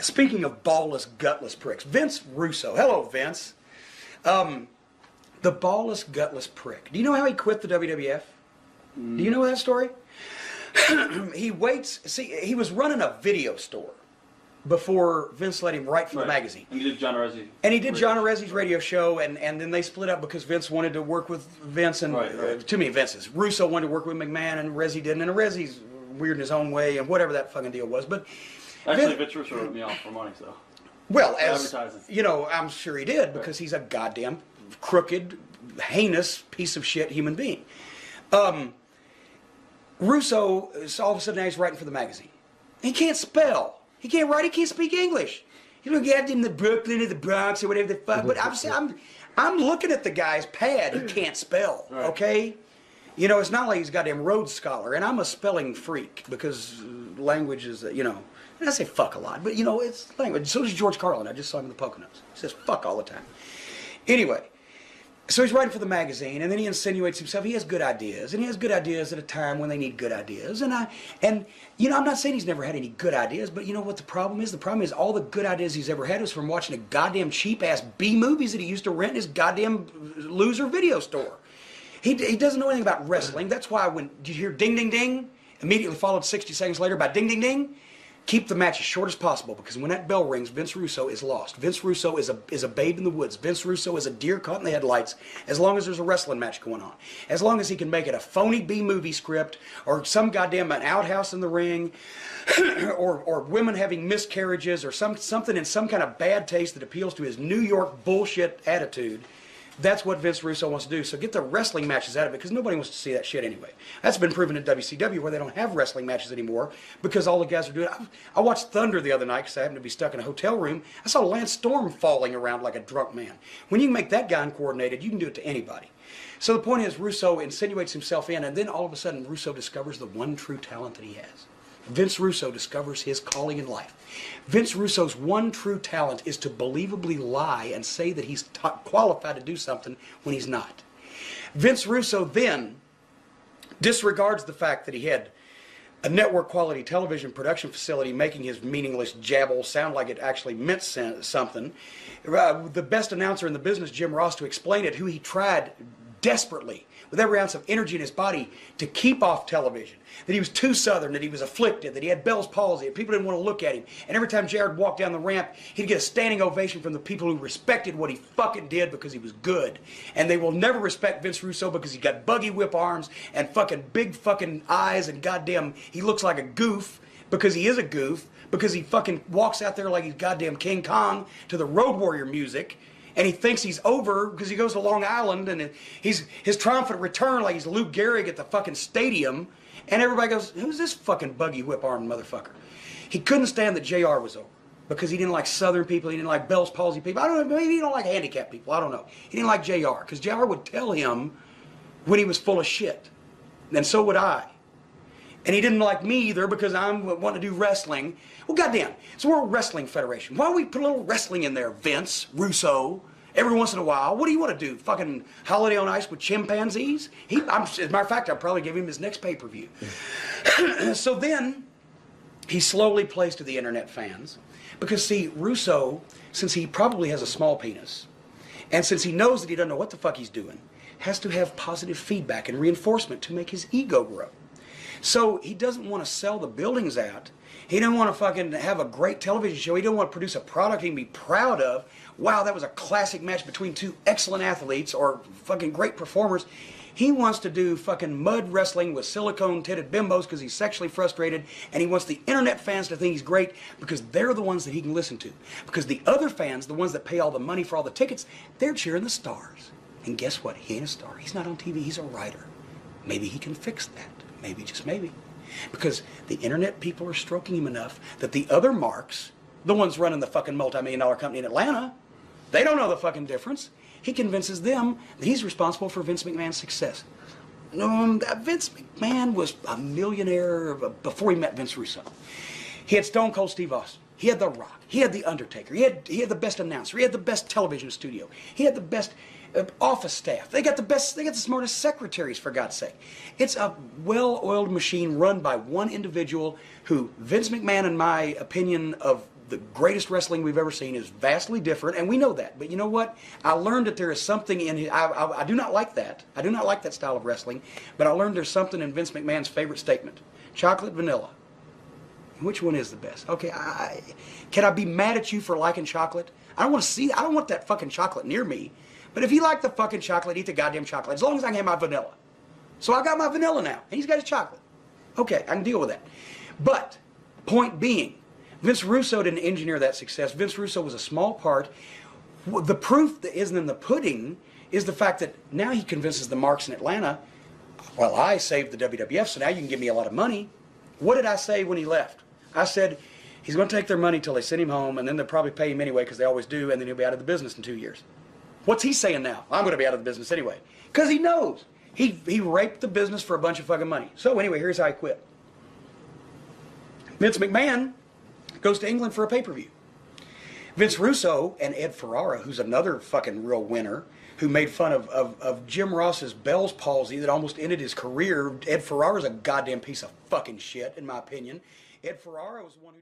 Speaking of ballless, gutless pricks, Vince Russo. Hello, Vince. The ballless, gutless prick. Do you know how he quit the WWF? Do you know that story? He waits. See, he was running a video store before Vince let him write for the magazine. And he did John Arezzi. And he did John Arezzi's radio show, and then they split up because Vince wanted to work with Vince, and too many Vinces. Russo wanted to work with McMahon, and Arezzi didn't, and Arezzi's weird in his own way, and whatever that fucking deal was. But actually, Vince Russo wrote me off for money, so. Well, as you know, I'm sure he did, because he's a goddamn crooked, heinous piece of shit human being. Russo, all of a sudden now he's writing for the magazine. He can't spell. He can't write. He can't speak English. You don't get in the Brooklyn or the Bronx or whatever the fuck. But I'm looking at the guy's pad. He can't spell. Okay. You know, it's not like he's a goddamn Rhodes Scholar, and I'm a spelling freak because language is, you know, and I say fuck a lot, but you know, it's language. So does George Carlin. I just saw him in the Poconos. He says fuck all the time. Anyway, so he's writing for the magazine, and then he insinuates himself. He has good ideas, and he has good ideas at a time when they need good ideas. And you know, I'm not saying he's never had any good ideas, but you know what the problem is? The problem is all the good ideas he's ever had was from watching a goddamn cheap-ass B movies that he used to rent in his goddamn loser video store. He doesn't know anything about wrestling. That's why when you hear ding, ding, ding, immediately followed 60 seconds later by ding, ding, ding, keep the match as short as possible, because when that bell rings, Vince Russo is lost. Vince Russo is a babe in the woods. Vince Russo is a deer caught in the headlights as long as there's a wrestling match going on. As long as he can make it a phony B-movie script, or some goddamn an outhouse in the ring, or women having miscarriages, or something in some kind of bad taste that appeals to his New York bullshit attitude. That's what Vince Russo wants to do. So get the wrestling matches out of it, because nobody wants to see that shit anyway. That's been proven in WCW, where they don't have wrestling matches anymore because all the guys are doing it. I watched Thunder the other night because I happened to be stuck in a hotel room. I saw Lance Storm falling around like a drunk man. When you can make that guy uncoordinated, you can do it to anybody. So the point is, Russo insinuates himself in, and then all of a sudden Russo discovers the one true talent that he has. Vince Russo discovers his calling in life. Vince Russo's one true talent is to believably lie and say that he's qualified to do something when he's not. Vince Russo then disregards the fact that he had a network quality television production facility making his meaningless jabble sound like it actually meant something. The best announcer in the business, Jim Ross, to explain it, who he tried desperately with every ounce of energy in his body to keep off television, that he was too Southern, that he was afflicted, that he had Bell's palsy, that people didn't want to look at him. And every time Jared walked down the ramp, he'd get a standing ovation from the people who respected what he fucking did because he was good. And they will never respect Vince Russo because he got buggy whip arms and fucking big fucking eyes, and goddamn, he looks like a goof because he is a goof, because he fucking walks out there like he's goddamn King Kong to the Road Warrior music. And he thinks he's over because he goes to Long Island, and he's his triumphant return like he's Luke Gehrig at the fucking stadium. And everybody goes, who's this fucking buggy whip-armed motherfucker? He couldn't stand that JR was over because he didn't like Southern people. He didn't like Bell's palsy people. I don't know, maybe he don't like handicapped people. I don't know. He didn't like JR because JR would tell him when he was full of shit. And so would I. And he didn't like me either because I want to do wrestling. Well, goddamn, it's the World Wrestling Federation. Why don't we put a little wrestling in there, Vince Russo, every once in a while? What do you want to do? Fucking Holiday on Ice with chimpanzees? As a matter of fact, I'll probably give him his next pay-per-view. So then, he slowly plays to the internet fans. Because, see, Russo, since he probably has a small penis, and since he knows that he doesn't know what the fuck he's doing, has to have positive feedback and reinforcement to make his ego grow. So he doesn't want to sell the buildings out. He doesn't want to fucking have a great television show. He doesn't want to produce a product he can be proud of. Wow, that was a classic match between two excellent athletes or fucking great performers. He wants to do fucking mud wrestling with silicone-titted bimbos because he's sexually frustrated, and he wants the internet fans to think he's great because they're the ones that he can listen to. Because the other fans, the ones that pay all the money for all the tickets, they're cheering the stars. And guess what? He ain't a star. He's not on TV. He's a writer. Maybe he can fix that. Maybe, just maybe. Because the internet people are stroking him enough that the other marks, the ones running the fucking multi-million-dollar company in Atlanta, they don't know the fucking difference. He convinces them that he's responsible for Vince McMahon's success. Vince McMahon was a millionaire before he met Vince Russo. He had Stone Cold Steve Austin. He had The Rock. He had The Undertaker. He had the best announcer. He had the best television studio. He had the best office staff. They got the smartest secretaries, for God's sake. It's a well-oiled machine run by one individual who, Vince McMahon, in my opinion of the greatest wrestling we've ever seen is vastly different, and we know that. But you know what? I learned that there is something in his, I do not like that. I do not like that style of wrestling, but I learned there's something in Vince McMahon's favorite statement. Chocolate, vanilla. Which one is the best? Okay, can I be mad at you for liking chocolate? I don't want that fucking chocolate near me. But if you like the fucking chocolate, eat the goddamn chocolate. As long as I can have my vanilla. So I got my vanilla now, and he's got his chocolate. Okay, I can deal with that. But, point being, Vince Russo didn't engineer that success. Vince Russo was a small part. The proof that isn't in the pudding is the fact that now he convinces the marks in Atlanta, well, I saved the WWF, so now you can give me a lot of money. What did I say when he left? I said, he's going to take their money till they send him home, and then they'll probably pay him anyway because they always do, and then he'll be out of the business in 2 years. What's he saying now? I'm going to be out of the business anyway. Because he knows. He raped the business for a bunch of fucking money. So anyway, here's how he quit. Vince McMahon goes to England for a pay-per-view. Vince Russo and Ed Ferrara, who's another fucking real winner, who made fun of Jim Ross's Bell's palsy that almost ended his career. Ed Ferrara's a goddamn piece of fucking shit, in my opinion. Ed Ferrara was the one who...